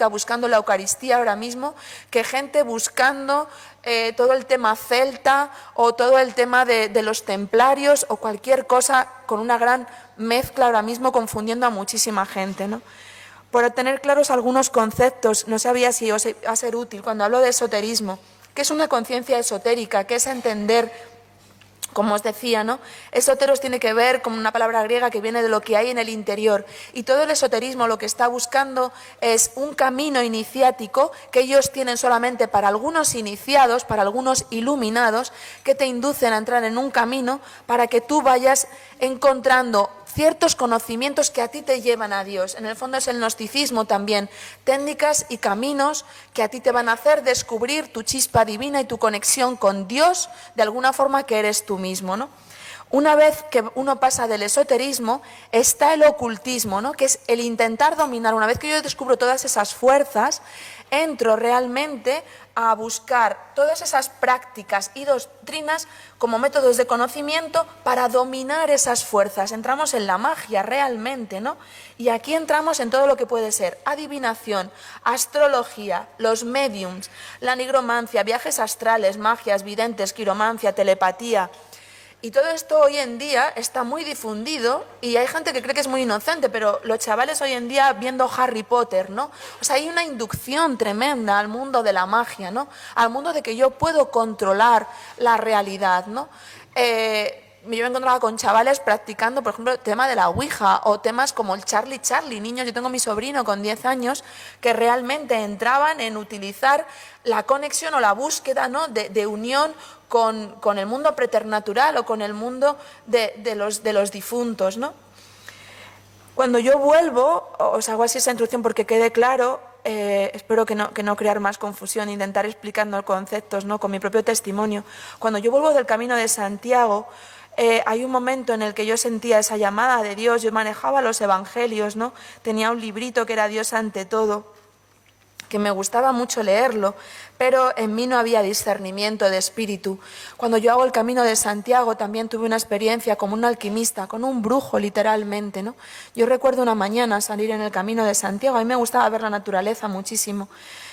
esotérica buscando la Eucaristía ahora mismo que gente buscando todo el tema celta o todo el tema de los templarios o cualquier cosa con una gran mezcla ahora mismo confundiendo a muchísima gente, ¿no? Por tener claros algunos conceptos, no sabía si os va a ser útil cuando hablo de esoterismo. ¿Qué es una conciencia esotérica? ¿Qué es entender, como os decía, ¿no? Esoteros tiene que ver con una palabra griega que viene de lo que hay en el interior. Y todo el esoterismo lo que está buscando es un camino iniciático que ellos tienen solamente para algunos iniciados, para algunos iluminados, que te inducen a entrar en un camino para que tú vayas encontrando ciertos conocimientos que a ti te llevan a Dios. En el fondo es el gnosticismo también, técnicas y caminos que a ti te van a hacer descubrir tu chispa divina y tu conexión con Dios de alguna forma que eres tú mismo, ¿no? Una vez que uno pasa del esoterismo, está el ocultismo, ¿no? Que es el intentar dominar. Una vez que yo descubro todas esas fuerzas, entro realmente a buscar todas esas prácticas y doctrinas como métodos de conocimiento para dominar esas fuerzas. Entramos en la magia realmente, ¿no? Y aquí entramos en todo lo que puede ser adivinación, astrología, los mediums, la nigromancia, viajes astrales, magias, videntes, quiromancia, telepatía. Y todo esto hoy en día está muy difundido y hay gente que cree que es muy inocente, pero los chavales hoy en día viendo Harry Potter, ¿no? O sea, hay una inducción tremenda al mundo de la magia, ¿no? Al mundo de que yo puedo controlar la realidad, ¿no? Yo me encontraba con chavales practicando, por ejemplo, el tema de la Ouija o temas como el Charlie Charlie, niños, yo tengo mi sobrino con 10 años que realmente entraban en utilizar la conexión o la búsqueda, ¿no? de unión con el mundo preternatural o con el mundo de los difuntos, ¿no? Cuando yo vuelvo, os hago así esa introducción porque quede claro, espero que no crear más confusión, intentar explicando conceptos, ¿no? Con mi propio testimonio. Cuando yo vuelvo del Camino de Santiago, hay un momento en el que yo sentía esa llamada de Dios, yo manejaba los evangelios, ¿no? Tenía un librito que era Dios ante todo, que me gustaba mucho leerlo, pero en mí no había discernimiento de espíritu. Cuando yo hago el Camino de Santiago también tuve una experiencia como un alquimista, con un brujo literalmente, ¿no? Yo recuerdo una mañana salir en el Camino de Santiago, a mí me gustaba ver la naturaleza muchísimo,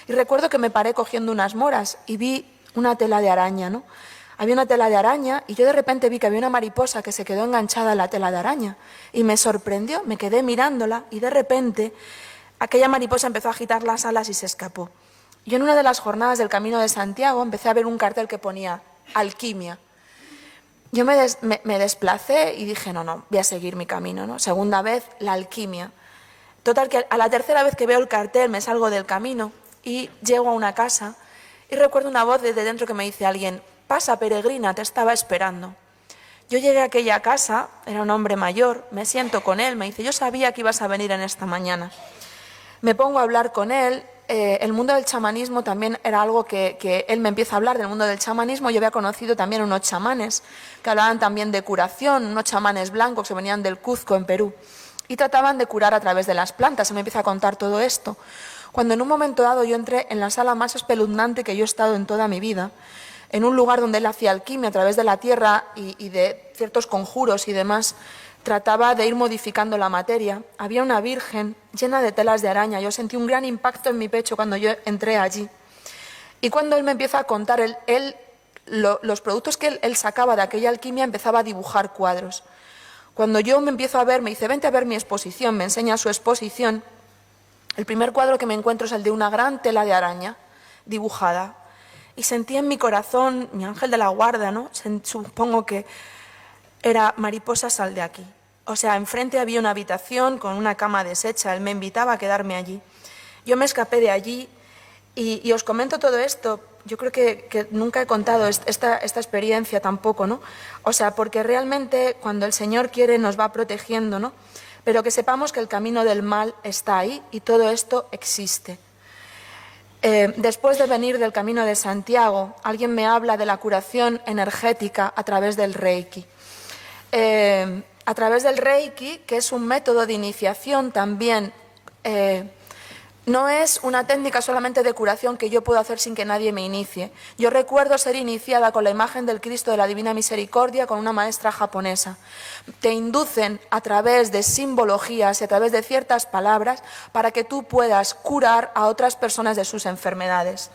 y recuerdo que me paré cogiendo unas moras y vi una tela de araña, ¿no? Había una tela de araña y yo de repente vi que había una mariposa que se quedó enganchada a la tela de araña y me sorprendió, me quedé mirándola y de repente aquella mariposa empezó a agitar las alas y se escapó. Yo en una de las jornadas del Camino de Santiago empecé a ver un cartel que ponía alquimia. Yo me desplacé y dije, no, voy a seguir mi camino, ¿no? Segunda vez, la alquimia. Total, que a la tercera vez que veo el cartel me salgo del camino y llego a una casa y recuerdo una voz desde dentro que me dice alguien, pasa peregrina, te estaba esperando. Yo llegué a aquella casa, era un hombre mayor, me siento con él, me dice, yo sabía que ibas a venir en esta mañana. Me pongo a hablar con él, el mundo del chamanismo también era algo que él me empieza a hablar del mundo del chamanismo. Yo había conocido también unos chamanes que hablaban también de curación, unos chamanes blancos que venían del Cuzco en Perú y trataban de curar a través de las plantas. Él me empieza a contar todo esto. Cuando en un momento dado yo entré en la sala más espeluznante que yo he estado en toda mi vida, en un lugar donde él hacía alquimia a través de la tierra y de ciertos conjuros y demás, trataba de ir modificando la materia. Había una virgen llena de telas de araña. Yo sentí un gran impacto en mi pecho cuando yo entré allí. Y cuando él me empieza a contar, los productos que él sacaba de aquella alquimia, empezaba a dibujar cuadros. Cuando yo me empiezo a ver, me dice, vente a ver mi exposición, me enseña su exposición. El primer cuadro que me encuentro es el de una gran tela de araña dibujada. Y sentí en mi corazón, mi ángel de la guarda, ¿no? Supongo que era mariposa, sal de aquí. O sea, enfrente había una habitación con una cama deshecha, él me invitaba a quedarme allí. Yo me escapé de allí y os comento todo esto, yo creo que nunca he contado esta experiencia tampoco, ¿no? O sea, porque realmente cuando el Señor quiere nos va protegiendo, ¿no? Pero que sepamos que el camino del mal está ahí y todo esto existe. Después de venir del Camino de Santiago, alguien me habla de la curación energética a través del Reiki. A través del Reiki, que es un método de iniciación también No es una técnica solamente de curación que yo puedo hacer sin que nadie me inicie. Yo recuerdo ser iniciada con la imagen del Cristo de la Divina Misericordia con una maestra japonesa. Te inducen a través de simbologías y a través de ciertas palabras para que tú puedas curar a otras personas de sus enfermedades.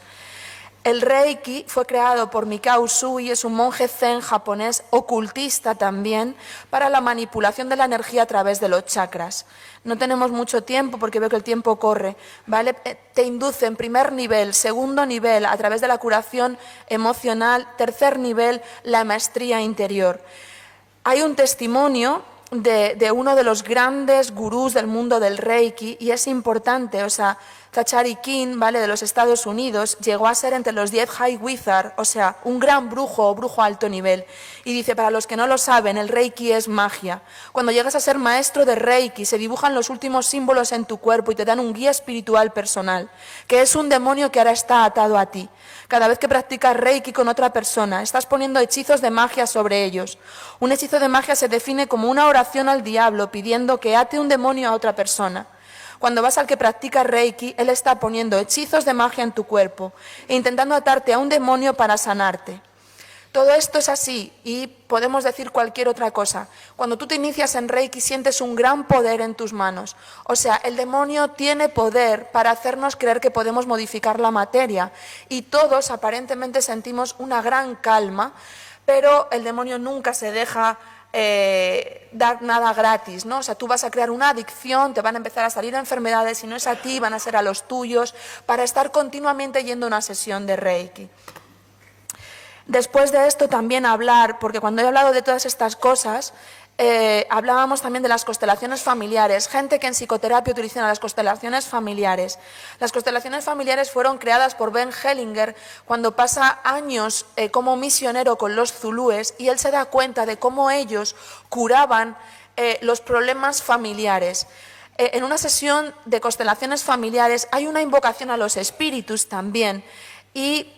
El Reiki fue creado por Mikao Usui, es un monje zen japonés, ocultista también, para la manipulación de la energía a través de los chakras. No tenemos mucho tiempo porque veo que el tiempo corre, ¿vale? Te induce en primer nivel, segundo nivel, a través de la curación emocional, tercer nivel, la maestría interior. Hay un testimonio de uno de los grandes gurús del mundo del Reiki y es importante, o sea, Tachari King, ¿vale?, de los Estados Unidos, llegó a ser entre los 10 High Wizard, o sea, un gran brujo o brujo a alto nivel. Y dice, para los que no lo saben, el Reiki es magia. Cuando llegas a ser maestro de Reiki, se dibujan los últimos símbolos en tu cuerpo y te dan un guía espiritual personal, que es un demonio que ahora está atado a ti. Cada vez que practicas Reiki con otra persona, estás poniendo hechizos de magia sobre ellos. Un hechizo de magia se define como una oración al diablo pidiendo que ate un demonio a otra persona. Cuando vas al que practica Reiki, él está poniendo hechizos de magia en tu cuerpo e intentando atarte a un demonio para sanarte. Todo esto es así y podemos decir cualquier otra cosa. Cuando tú te inicias en Reiki sientes un gran poder en tus manos. O sea, el demonio tiene poder para hacernos creer que podemos modificar la materia y todos aparentemente sentimos una gran calma, pero el demonio nunca se deja dar nada gratis, ¿no? O sea, tú vas a crear una adicción, te van a empezar a salir enfermedades, si no es a ti, van a ser a los tuyos, para estar continuamente yendo a una sesión de Reiki. Después de esto también hablar, porque cuando he hablado de todas estas cosas, hablábamos también de las constelaciones familiares, gente que en psicoterapia utilizan las constelaciones familiares. Las constelaciones familiares fueron creadas por Ben Hellinger cuando pasa años como misionero con los zulúes y él se da cuenta de cómo ellos curaban los problemas familiares. En una sesión de constelaciones familiares hay una invocación a los espíritus también y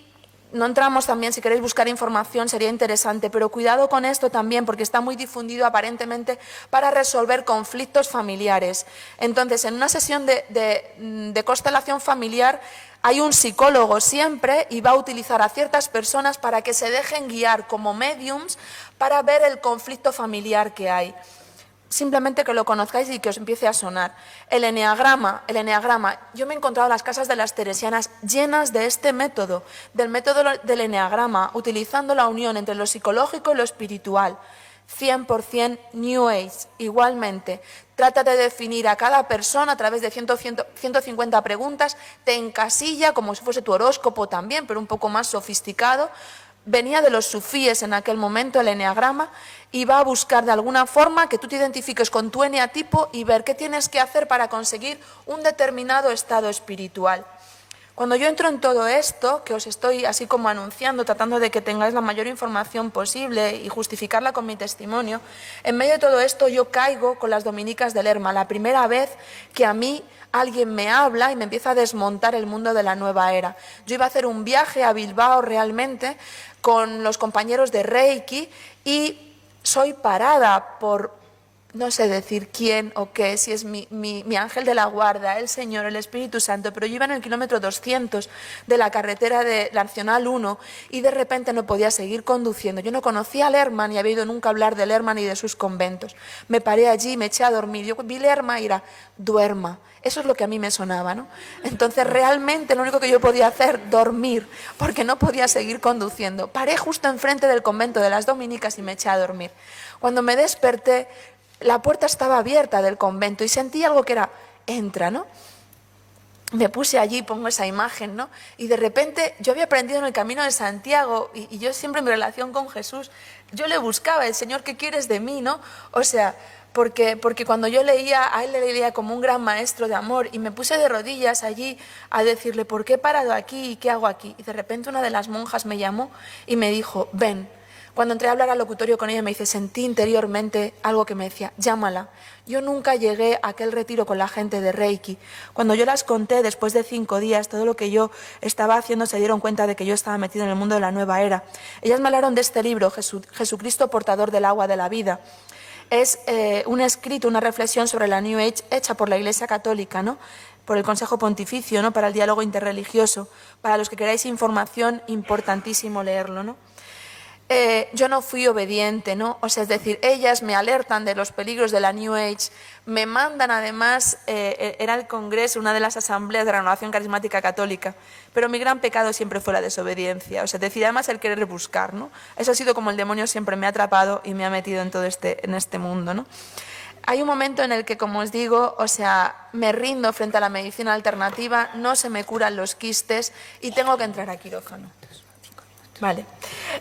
no entramos también, si queréis buscar información sería interesante, pero cuidado con esto también porque está muy difundido aparentemente para resolver conflictos familiares. Entonces, en una sesión de constelación familiar hay un psicólogo siempre y va a utilizar a ciertas personas para que se dejen guiar como mediums para ver el conflicto familiar que hay. Simplemente que lo conozcáis y que os empiece a sonar. El eneagrama, yo me he encontrado las casas de las teresianas llenas de este método, del método del eneagrama, utilizando la unión entre lo psicológico y lo espiritual. 100% New Age, igualmente. Trata de definir a cada persona a través de 150 preguntas, te encasilla como si fuese tu horóscopo también, pero un poco más sofisticado. Venía de los sufíes en aquel momento el eneagrama y va a buscar de alguna forma que tú te identifiques con tu eneatipo y ver qué tienes que hacer para conseguir un determinado estado espiritual. Cuando yo entro en todo esto, que os estoy así como anunciando, tratando de que tengáis la mayor información posible y justificarla con mi testimonio, en medio de todo esto yo caigo con las dominicas de Lerma, la primera vez que a mí alguien me habla y me empieza a desmontar el mundo de la nueva era. Yo iba a hacer un viaje a Bilbao realmente con los compañeros de Reiki y soy parada por, no sé decir quién o qué, si es mi ángel de la guarda, el Señor, el Espíritu Santo, pero yo iba en el kilómetro 200 de la carretera de la Nacional 1 y de repente no podía seguir conduciendo. Yo no conocía a Lerma ni había oído nunca hablar de Lerma ni de sus conventos. Me paré allí, me eché a dormir. Yo vi Lerma y era, duerma. Eso es lo que a mí me sonaba, ¿no? Entonces realmente lo único que yo podía hacer, dormir, porque no podía seguir conduciendo. Paré justo enfrente del convento de las dominicas y me eché a dormir. Cuando me desperté, la puerta estaba abierta del convento y sentí algo que era, entra, ¿no? Me puse allí, pongo esa imagen, ¿no? Y de repente yo había aprendido en el camino de Santiago y yo siempre en mi relación con Jesús, yo le buscaba, el Señor, ¿qué quieres de mí, no? O sea, porque cuando yo leía, a él le leía como un gran maestro de amor y me puse de rodillas allí a decirle, ¿por qué he parado aquí y qué hago aquí? Y de repente una de las monjas me llamó y me dijo, ven. Cuando entré a hablar al locutorio con ella me dice, sentí interiormente algo que me decía, llámala. Yo nunca llegué a aquel retiro con la gente de Reiki. Cuando yo las conté, después de 5 días, todo lo que yo estaba haciendo, se dieron cuenta de que yo estaba metida en el mundo de la nueva era. Ellas me hablaron de este libro, Jesucristo portador del agua de la vida. Es un escrito, una reflexión sobre la New Age hecha por la Iglesia Católica, ¿no? por el Consejo Pontificio, ¿no?, para el diálogo interreligioso. Para los que queráis información, importantísimo leerlo, ¿no? Yo no fui obediente, ¿no? O sea, es decir, ellas me alertan de los peligros de la New Age, me mandan además, era el Congreso, una de las asambleas de Renovación Carismática Católica, pero mi gran pecado siempre fue la desobediencia, o sea, es decir, además el querer buscar, ¿no? Eso ha sido como el demonio siempre me ha atrapado y me ha metido en todo en este mundo, ¿no? Hay un momento en el que, como os digo, o sea, me rindo frente a la medicina alternativa, no se me curan los quistes y tengo que entrar a quirófano. Vale,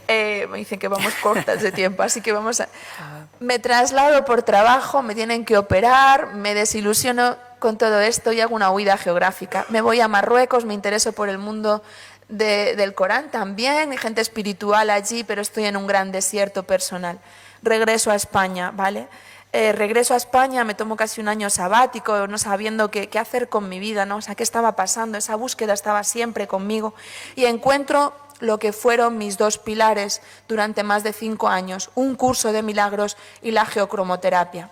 me dicen que vamos cortas de tiempo, así que vamos a... Me traslado por trabajo, me tienen que operar, me desilusiono con todo esto y hago una huida geográfica. Me voy a Marruecos, me intereso por el mundo del Corán también, hay gente espiritual allí, pero estoy en un gran desierto personal. Regreso a España, ¿vale? Regreso a España, me tomo casi un año sabático, no sabiendo qué hacer con mi vida, ¿no? O sea, qué estaba pasando, esa búsqueda estaba siempre conmigo y encuentro lo que fueron mis dos pilares durante más de 5 años, un curso de milagros y la geocromoterapia.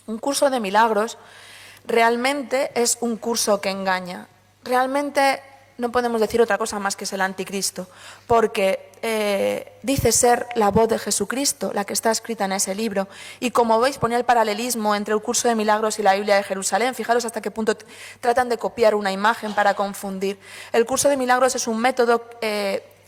Un curso de milagros realmente es un curso que engaña. Realmente no podemos decir otra cosa más que es el anticristo, porque dice ser la voz de Jesucristo, la que está escrita en ese libro. Y como veis, ponía el paralelismo entre el curso de milagros y la Biblia de Jerusalén. Fijaros hasta qué punto tratan de copiar una imagen para confundir. El curso de milagros es un método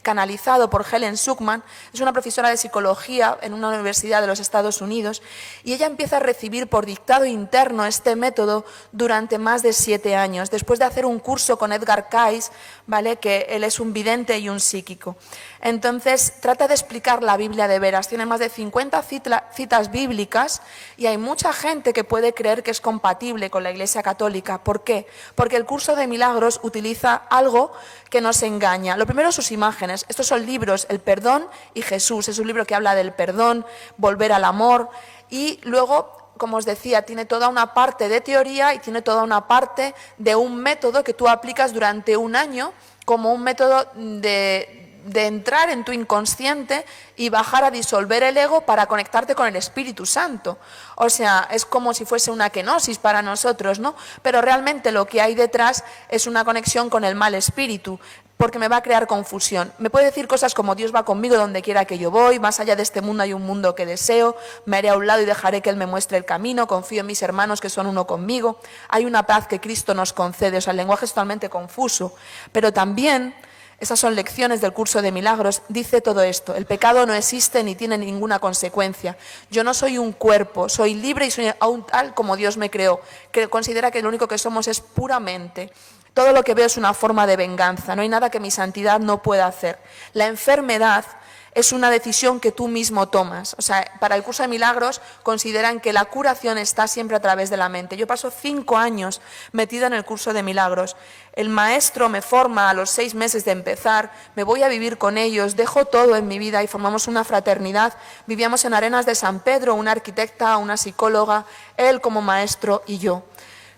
canalizado por Helen Schucman, es una profesora de psicología en una universidad de los Estados Unidos, y ella empieza a recibir por dictado interno este método durante más de 7 años, después de hacer un curso con Edgar Cayce, ¿vale?, que él es un vidente y un psíquico. Entonces, trata de explicar la Biblia de veras, tiene más de 50 citas bíblicas y hay mucha gente que puede creer que es compatible con la Iglesia Católica. ¿Por qué? Porque el curso de milagros utiliza algo que nos engaña. Lo primero, sus imágenes. Estos son libros, El perdón y Jesús. Es un libro que habla del perdón, volver al amor, y luego, como os decía, tiene toda una parte de teoría y tiene toda una parte de un método que tú aplicas durante un año como un método de entrar en tu inconsciente y bajar a disolver el ego para conectarte con el Espíritu Santo. O sea, es como si fuese una kenosis para nosotros, ¿no? Pero realmente lo que hay detrás es una conexión con el mal espíritu, porque me va a crear confusión. Me puede decir cosas como Dios va conmigo donde quiera que yo voy, más allá de este mundo hay un mundo que deseo, me haré a un lado y dejaré que Él me muestre el camino, confío en mis hermanos que son uno conmigo, hay una paz que Cristo nos concede. O sea, el lenguaje es totalmente confuso, pero también... Esas son lecciones del curso de milagros. Dice todo esto: el pecado no existe ni tiene ninguna consecuencia. Yo no soy un cuerpo, soy libre y soy aún tal como Dios me creó, que considera que lo único que somos es puramente. Todo lo que veo es una forma de venganza, no hay nada que mi santidad no pueda hacer. La enfermedad es una decisión que tú mismo tomas. O sea, para el curso de milagros consideran que la curación está siempre a través de la mente. Yo paso 5 años metida en el curso de milagros. El maestro me forma a los 6 meses de empezar, me voy a vivir con ellos, dejo todo en mi vida y formamos una fraternidad. Vivíamos en Arenas de San Pedro, una arquitecta, una psicóloga, él como maestro y yo.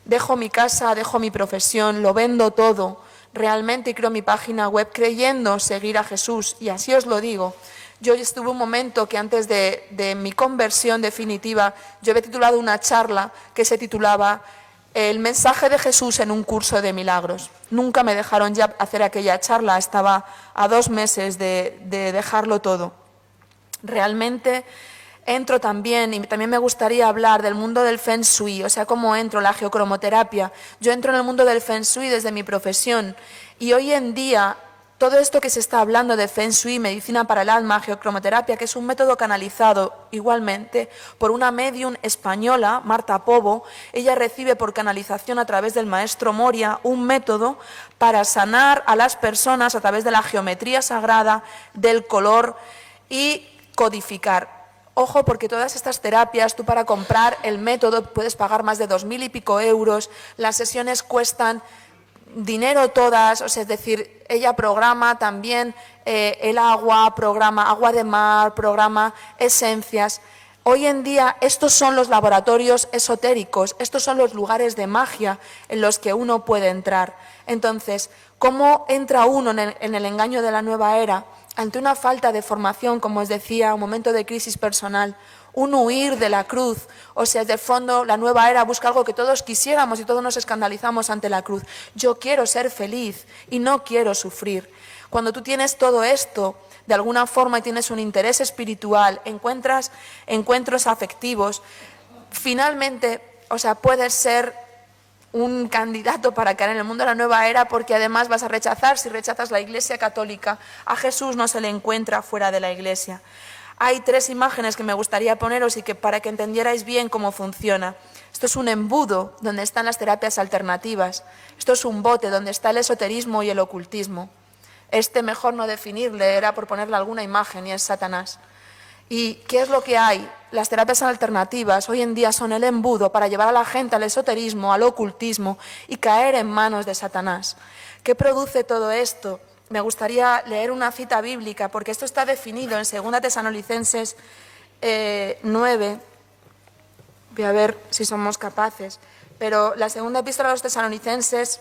Dejo mi casa, dejo mi profesión, lo vendo todo. Realmente creo mi página web creyendo seguir a Jesús, y así os lo digo. Yo estuve un momento que antes de mi conversión definitiva, yo había titulado una charla que se titulaba El mensaje de Jesús en un curso de milagros. Nunca me dejaron ya hacer aquella charla, estaba a 2 meses de dejarlo todo. Realmente entro también, y también me gustaría hablar del mundo del Feng Shui, o sea, cómo entro, la geocromoterapia. Yo entro en el mundo del Feng Shui desde mi profesión, y hoy en día todo esto que se está hablando de Feng Shui, medicina para el alma, geocromoterapia, que es un método canalizado igualmente por una medium española, Marta Pobo. Ella recibe por canalización a través del maestro Moria un método para sanar a las personas a través de la geometría sagrada, del color y codificar. Ojo, porque todas estas terapias, tú para comprar el método puedes pagar más de 2.000 y pico euros, las sesiones cuestan dinero todas, o sea, es decir, ella programa también el agua, programa agua de mar, programa esencias. Hoy en día estos son los laboratorios esotéricos, estos son los lugares de magia en los que uno puede entrar. Entonces, ¿cómo entra uno en el engaño de la nueva era? Ante una falta de formación, como os decía, un momento de crisis personal, un huir de la cruz. O sea, de fondo la nueva era busca algo que todos quisiéramos y todos nos escandalizamos ante la cruz. Yo quiero ser feliz y no quiero sufrir. Cuando tú tienes todo esto, de alguna forma, y tienes un interés espiritual, encuentras encuentros afectivos, finalmente, o sea, puedes ser un candidato para caer en el mundo de la nueva era, porque además vas a rechazar, si rechazas la Iglesia católica, a Jesús no se le encuentra fuera de la Iglesia. Hay 3 imágenes que me gustaría poneros y que para que entendierais bien cómo funciona. Esto es un embudo donde están las terapias alternativas. Esto es un bote donde está el esoterismo y el ocultismo. Mejor no definirle, era por ponerle alguna imagen, y es Satanás. ¿Y qué es lo que hay? Las terapias alternativas hoy en día son el embudo para llevar a la gente al esoterismo, al ocultismo y caer en manos de Satanás. ¿Qué produce todo esto? Me gustaría leer una cita bíblica, porque esto está definido en 2 Tesalonicenses 9. Voy a ver si somos capaces. Pero la segunda epístola a los Tesalonicenses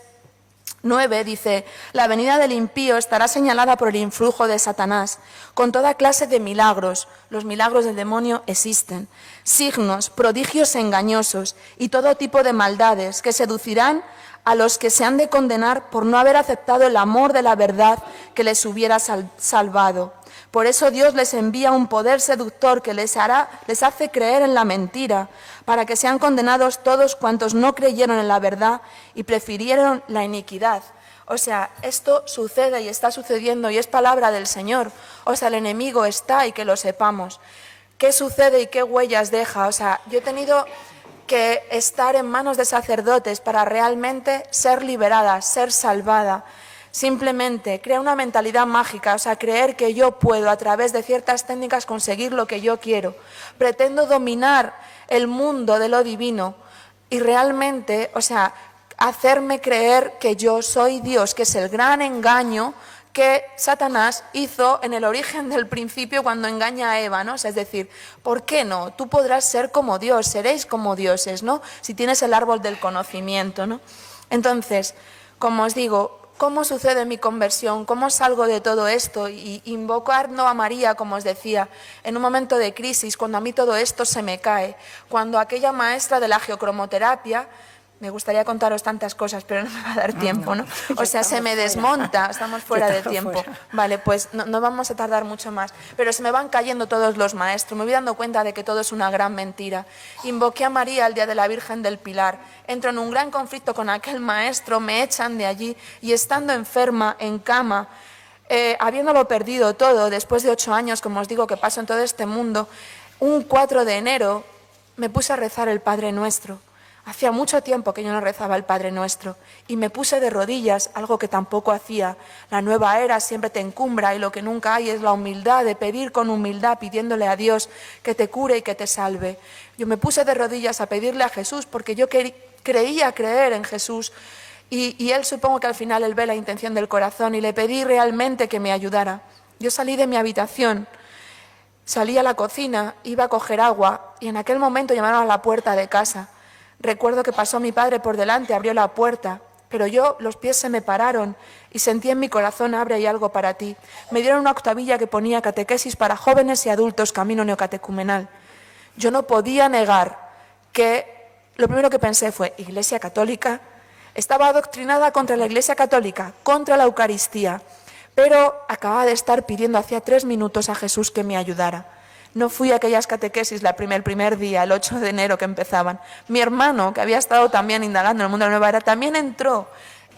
9 dice: la venida del impío estará señalada por el influjo de Satanás, con toda clase de milagros. Los milagros del demonio existen. Signos, prodigios engañosos y todo tipo de maldades que seducirán a los que se han de condenar por no haber aceptado el amor de la verdad que les hubiera salvado. Por eso Dios les envía un poder seductor que les hace creer en la mentira, para que sean condenados todos cuantos no creyeron en la verdad y prefirieron la iniquidad. O sea, esto sucede y está sucediendo y es palabra del Señor. O sea, el enemigo está, y que lo sepamos. ¿Qué sucede y qué huellas deja? O sea, yo he tenido que estar en manos de sacerdotes para realmente ser liberada, ser salvada. Simplemente crea una mentalidad mágica, o sea, creer que yo puedo a través de ciertas técnicas conseguir lo que yo quiero. Pretendo dominar el mundo de lo divino y realmente, o sea, hacerme creer que yo soy Dios, que es el gran engaño que Satanás hizo en el origen del principio cuando engaña a Eva, ¿no? O sea, es decir, ¿por qué no? Tú podrás ser como Dios, seréis como dioses, ¿no? Si tienes el árbol del conocimiento, ¿no? Entonces, como os digo, ¿cómo sucede mi conversión? ¿Cómo salgo de todo esto? Y invocar no a María, como os decía, en un momento de crisis, cuando a mí todo esto se me cae, cuando aquella maestra de la geocromoterapia, me gustaría contaros tantas cosas, pero no me va a dar tiempo, ¿no? O sea, se me desmonta, estamos fuera de tiempo. Vale, pues no vamos a tardar mucho más. Pero se me van cayendo todos los maestros, me voy dando cuenta de que todo es una gran mentira. Invoqué a María el día de la Virgen del Pilar, entro en un gran conflicto con aquel maestro, me echan de allí y estando enferma, en cama, habiéndolo perdido todo, después de 8 años, como os digo, que paso en todo este mundo, un 4 de enero me puse a rezar el Padre Nuestro. Hacía mucho tiempo que yo no rezaba el Padre Nuestro y me puse de rodillas, algo que tampoco hacía. La nueva era siempre te encumbra y lo que nunca hay es la humildad, de pedir con humildad, pidiéndole a Dios que te cure y que te salve. Yo me puse de rodillas a pedirle a Jesús porque yo creía creer en Jesús y Él, supongo que al final Él ve la intención del corazón, y le pedí realmente que me ayudara. Yo salí de mi habitación, salí a la cocina, iba a coger agua y en aquel momento llamaron a la puerta de casa. Recuerdo que pasó mi padre por delante, abrió la puerta, pero los pies se me pararon y sentí en mi corazón: abre, hay algo para ti. Me dieron una octavilla que ponía catequesis para jóvenes y adultos, camino neocatecumenal. Yo no podía negar que lo primero que pensé fue: Iglesia Católica. Estaba adoctrinada contra la Iglesia Católica, contra la Eucaristía, pero acababa de estar pidiendo hacía 3 minutos a Jesús que me ayudara. No fui a aquellas catequesis el primer día, el 8 de enero que empezaban. Mi hermano, que había estado también indagando en el mundo de la nueva era, también entró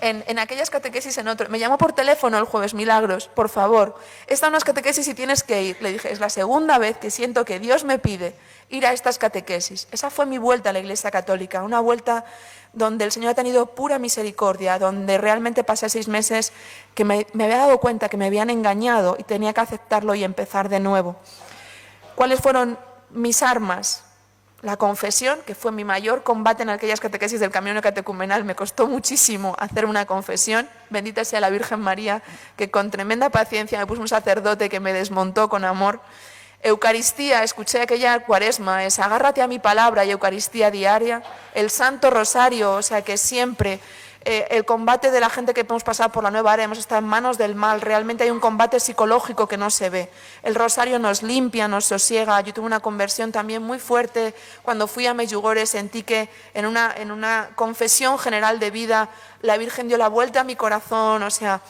en aquellas catequesis en otro. Me llamó por teléfono el jueves: Milagros, por favor, están unas catequesis y tienes que ir. Le dije: es la 2ª vez que siento que Dios me pide ir a estas catequesis. Esa fue mi vuelta a la Iglesia Católica, una vuelta donde el Señor ha tenido pura misericordia, donde realmente pasé 6 meses que me había dado cuenta que me habían engañado y tenía que aceptarlo y empezar de nuevo. ¿Cuáles fueron mis armas? La confesión, que fue mi mayor combate en aquellas catequesis del camino catecumenal. Me costó muchísimo hacer una confesión. Bendita sea la Virgen María, que con tremenda paciencia me puso un sacerdote que me desmontó con amor. Eucaristía, escuché aquella Cuaresma, es agárrate a mi palabra y Eucaristía diaria. El Santo Rosario, o sea que siempre El combate de la gente que hemos pasado por la nueva era, hemos estado en manos del mal, realmente hay un combate psicológico que no se ve. El rosario nos limpia, nos sosiega. Yo tuve una conversión también muy fuerte cuando fui a Medjugorje, sentí que en una confesión general de vida la Virgen dio la vuelta a mi corazón, o sea,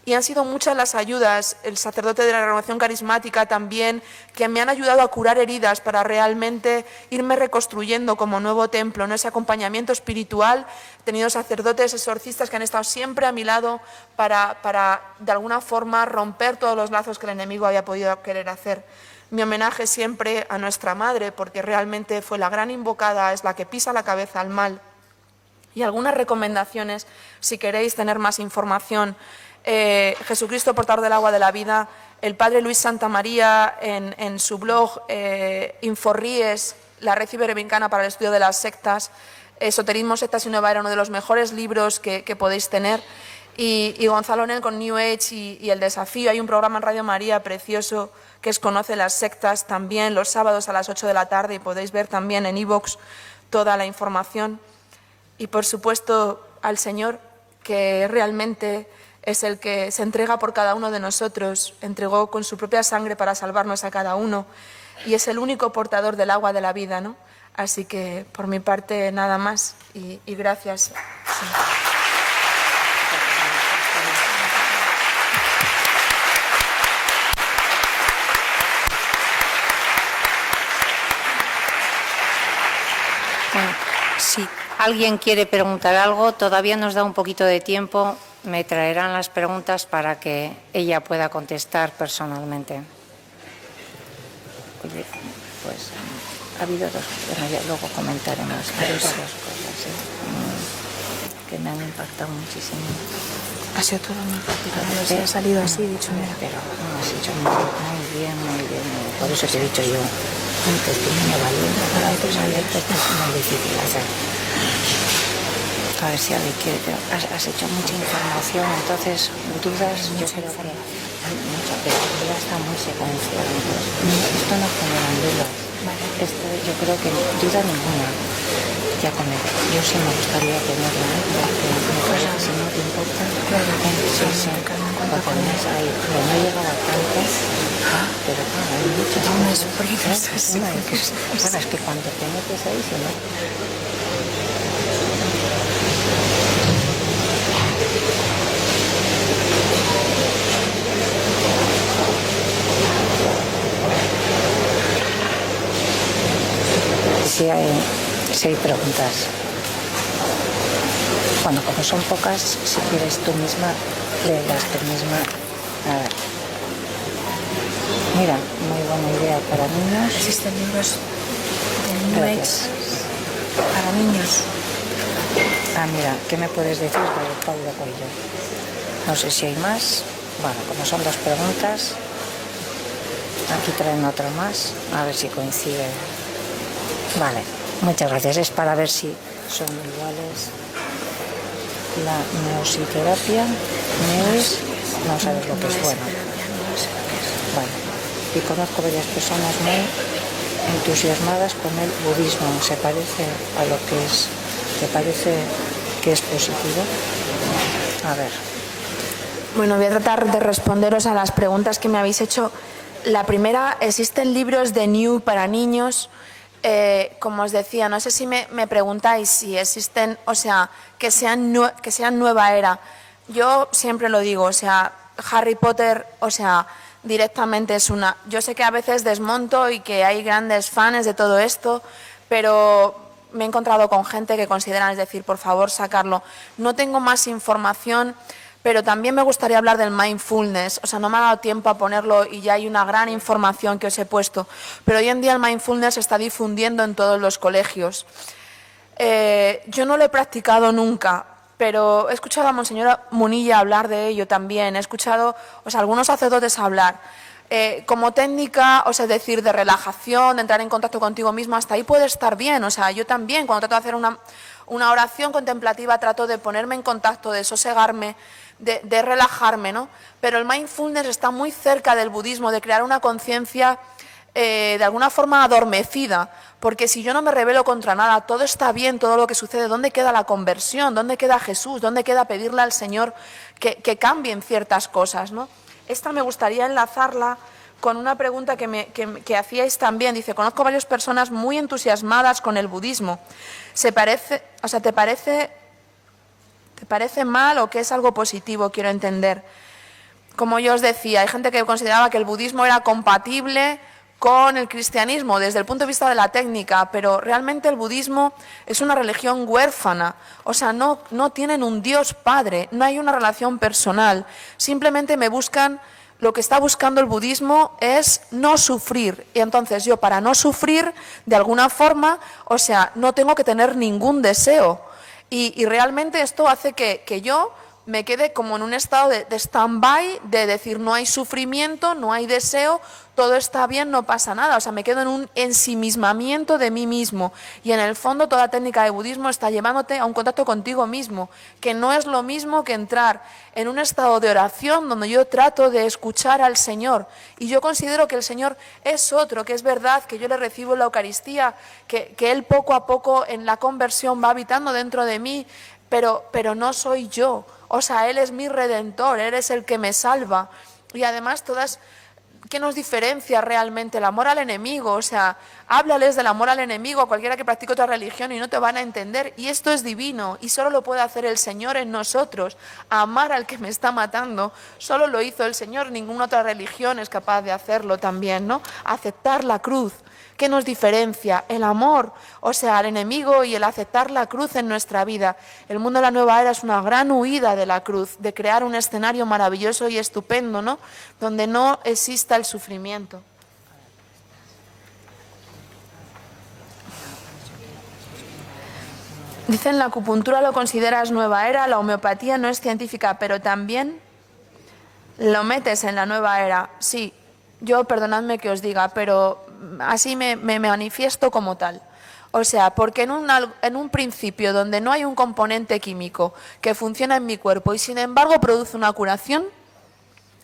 y han sido muchas las ayudas, el sacerdote de la renovación carismática también, que me han ayudado a curar heridas para realmente irme reconstruyendo como nuevo templo, ¿no? Ese acompañamiento espiritual. He tenido sacerdotes exorcistas que han estado siempre a mi lado para de alguna forma romper todos los lazos que el enemigo había podido querer hacer. Mi homenaje siempre a nuestra Madre, porque realmente fue la gran invocada, es la que pisa la cabeza al mal. Y algunas recomendaciones, si queréis tener más información. Jesucristo, portador del agua de la vida, el padre Luis Santamaría en su blog Inforríes, la red iberoamericana para el estudio de las sectas, Esoterismo, sectas y nueva era, uno de los mejores libros que podéis tener, y Gonzalo Nel con New Age y El Desafío. Hay un programa en Radio María precioso que es Conoce las sectas, también los sábados a las 8 de la tarde, y podéis ver también en iVoox toda la información. Y por supuesto al Señor, que realmente es el que se entrega por cada uno de nosotros, entregó con su propia sangre para salvarnos a cada uno, y es el único portador del agua de la vida, ¿no? Así que por mi parte nada más, y gracias. Sí. Bueno, si alguien quiere preguntar algo, todavía nos da un poquito de tiempo. Me traerán las preguntas para que ella pueda contestar personalmente. Oye, pues ha habido dos, bueno, ya luego comentaremos. Ha habido dos cosas, ¿sí? Que me han impactado muchísimo. Ha sido todo muy rápido, no sé, ha salido así, dicho. Pero no, has hecho muy bien, muy bien. Por eso te he dicho yo, un testimonio valiente para otros abiertos es muy difícil hacer. A ver si alguien quiere, pero has hecho mucha información, entonces dudas, yo creo que hay mucho, pero ya está muy secuenciado. Esto no genera dudas. Esto yo creo que duda ninguna. Ya con él. Yo sí me gustaría tenerla, porque me parece que si no te importa, sí, porque además ahí, no llegaba a tanto, pero claro, hay muchas cosas. Bueno, es que cuando te metes ahí, si no. Si hay preguntas. Bueno, como son pocas, si quieres tú misma, léelas tú misma. A ver. Mira, muy buena idea para niños. Existen libros de New Age para niños. Ah, mira, ¿qué me puedes decir de Paulo Coelho? No sé si hay más. Bueno, como son dos preguntas, aquí traen otra más, a ver si coincide. Vale, muchas gracias. Es para ver si son iguales. La neositerapia, no sabes lo que es, bueno. Vale. Y conozco varias personas muy entusiasmadas con el budismo. ¿Se parece a lo que es? ¿Te parece que es positivo? A ver. Bueno, voy a tratar de responderos a las preguntas que me habéis hecho. La primera, ¿existen libros de New para niños? Como os decía, no sé si me preguntáis si existen, o sea, que sean nueva era. Yo siempre lo digo, o sea, Harry Potter, o sea, directamente es una... Yo sé que a veces desmonto y que hay grandes fans de todo esto, pero me he encontrado con gente que consideran, es decir, por favor, sacarlo. No tengo más información, pero también me gustaría hablar del mindfulness. O sea, no me ha dado tiempo a ponerlo y ya hay una gran información que os he puesto. Pero hoy en día el mindfulness se está difundiendo en todos los colegios. Yo no lo he practicado nunca, pero he escuchado a Monseñor Munilla hablar de ello también. He escuchado, o sea, algunos sacerdotes hablar. Como técnica, o sea, es decir, de relajación, de entrar en contacto contigo mismo, hasta ahí puede estar bien. O sea, yo también, cuando trato de hacer una oración contemplativa, trato de ponerme en contacto, de sosegarme, de relajarme, ¿no? Pero el mindfulness está muy cerca del budismo, de crear una conciencia de alguna forma adormecida, porque si yo no me rebelo contra nada, todo está bien, todo lo que sucede, ¿dónde queda la conversión? ¿Dónde queda Jesús? ¿Dónde queda pedirle al Señor que cambien ciertas cosas, ¿no? Esta me gustaría enlazarla con una pregunta que hacíais también. Dice, conozco varias personas muy entusiasmadas con el budismo. ¿Te parece mal o que es algo positivo? Quiero entender. Como yo os decía, hay gente que consideraba que el budismo era compatible con el cristianismo desde el punto de vista de la técnica, pero realmente el budismo es una religión huérfana, o sea, no tienen un Dios Padre, no hay una relación personal, simplemente lo que está buscando el budismo es no sufrir, y entonces yo para no sufrir, de alguna forma, o sea, no tengo que tener ningún deseo, y realmente esto hace que yo me quede como en un estado de stand-by, de decir no hay sufrimiento, no hay deseo, todo está bien, no pasa nada. O sea, me quedo en un ensimismamiento de mí mismo. Y en el fondo toda técnica de budismo está llevándote a un contacto contigo mismo, que no es lo mismo que entrar en un estado de oración donde yo trato de escuchar al Señor. Y yo considero que el Señor es otro, que es verdad que yo le recibo en la Eucaristía, que Él poco a poco en la conversión va habitando dentro de mí, pero no soy yo. O sea, Él es mi Redentor, Él es el que me salva. Y además ¿qué nos diferencia realmente? El amor al enemigo. O sea, háblales del amor al enemigo a cualquiera que practique otra religión y no te van a entender. Y esto es divino y solo lo puede hacer el Señor en nosotros. Amar al que me está matando, solo lo hizo el Señor. Ninguna otra religión es capaz de hacerlo también, ¿no? Aceptar la cruz. ¿Qué nos diferencia? El amor, o sea, al enemigo y el aceptar la cruz en nuestra vida. El mundo de la nueva era es una gran huida de la cruz, de crear un escenario maravilloso y estupendo, ¿no? Donde no exista el sufrimiento. Dicen, la acupuntura lo consideras nueva era, la homeopatía no es científica, pero también lo metes en la nueva era. Sí, yo perdonadme que os diga, pero así me manifiesto como tal. O sea, porque en un principio donde no hay un componente químico que funciona en mi cuerpo y sin embargo produce una curación,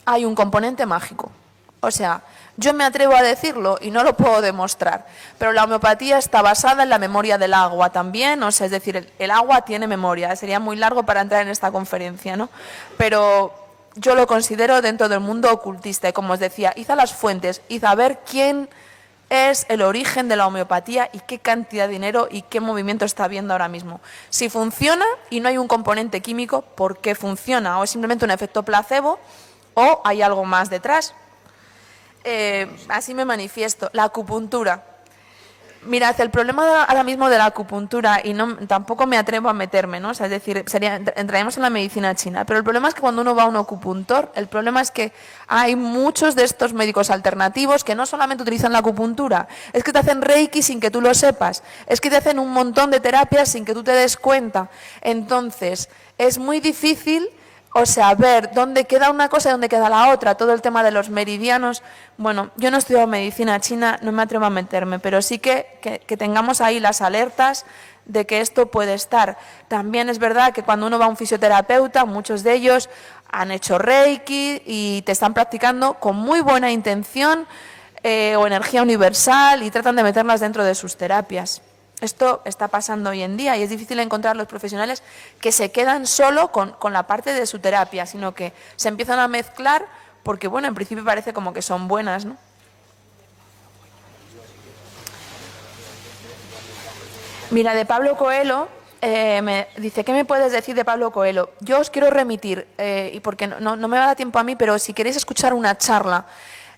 hay un componente mágico. O sea, yo me atrevo a decirlo y no lo puedo demostrar, pero la homeopatía está basada en la memoria del agua también, o sea, es decir, el agua tiene memoria, sería muy largo para entrar en esta conferencia, ¿no? Pero yo lo considero dentro del mundo ocultista y como os decía, id a las fuentes, id a ver quién es el origen de la homeopatía y qué cantidad de dinero y qué movimiento está habiendo ahora mismo. Si funciona y no hay un componente químico, ¿por qué funciona? ¿O es simplemente un efecto placebo o hay algo más detrás? Así me manifiesto. La acupuntura. Mirad, el problema ahora mismo de la acupuntura, y tampoco me atrevo a meterme, ¿no? O sea, es decir, entraríamos en la medicina china, pero el problema es que cuando uno va a un acupuntor, el problema es que hay muchos de estos médicos alternativos que no solamente utilizan la acupuntura, es que te hacen reiki sin que tú lo sepas, es que te hacen un montón de terapias sin que tú te des cuenta. Entonces, es muy difícil, o sea, ver dónde queda una cosa y dónde queda la otra, todo el tema de los meridianos. Bueno, yo no he estudiado medicina china, no me atrevo a meterme, pero sí que tengamos ahí las alertas de que esto puede estar. También es verdad que cuando uno va a un fisioterapeuta, muchos de ellos han hecho reiki y te están practicando con muy buena intención o energía universal y tratan de meterlas dentro de sus terapias. Esto está pasando hoy en día y es difícil encontrar los profesionales que se quedan solo con la parte de su terapia, sino que se empiezan a mezclar porque, bueno, en principio parece como que son buenas, ¿no? Mira, de Pablo Coelho, me dice, ¿qué me puedes decir de Pablo Coelho? Yo os quiero remitir, y porque no me va a dar tiempo a mí, pero si queréis escuchar una charla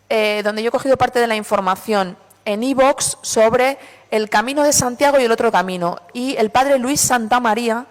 donde yo he cogido parte de la información en iVoox sobre el Camino de Santiago y el otro camino. Y el padre Luis Santamaría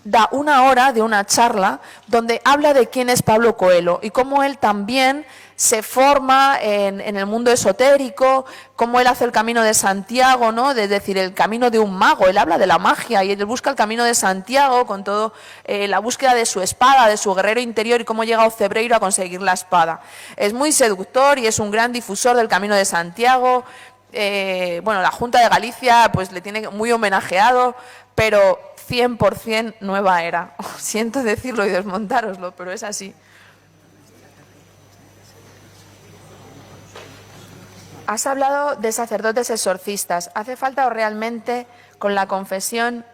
da una hora de una charla donde habla de quién es Pablo Coelho y cómo él también se forma en el mundo esotérico, cómo él hace el Camino de Santiago, ¿no? Es decir, el camino de un mago. Él habla de la magia y él busca el Camino de Santiago con todo la búsqueda de su espada, de su guerrero interior y cómo llega a Ocebreiro a conseguir la espada. Es muy seductor y es un gran difusor del Camino de Santiago. Bueno, la Junta de Galicia pues le tiene muy homenajeado, pero 100% nueva era. Siento decirlo y desmontároslo, pero es así. Has hablado de sacerdotes exorcistas. ¿Hace falta o realmente con la confesión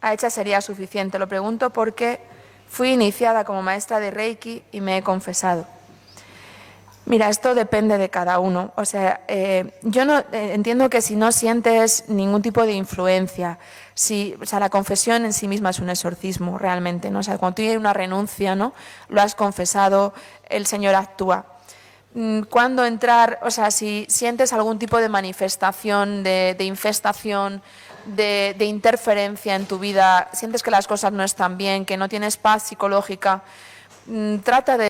hecha sería suficiente? Lo pregunto porque fui iniciada como maestra de Reiki y me he confesado. Mira, esto depende de cada uno. O sea, yo no entiendo que si no sientes ningún tipo de influencia, o sea, la confesión en sí misma es un exorcismo realmente, ¿no? O sea, cuando tú tienes una renuncia, ¿no? Lo has confesado, el Señor actúa. Cuando entrar, o sea, si sientes algún tipo de manifestación, de infestación, de interferencia en tu vida, sientes que las cosas no están bien, que no tienes paz psicológica, trata de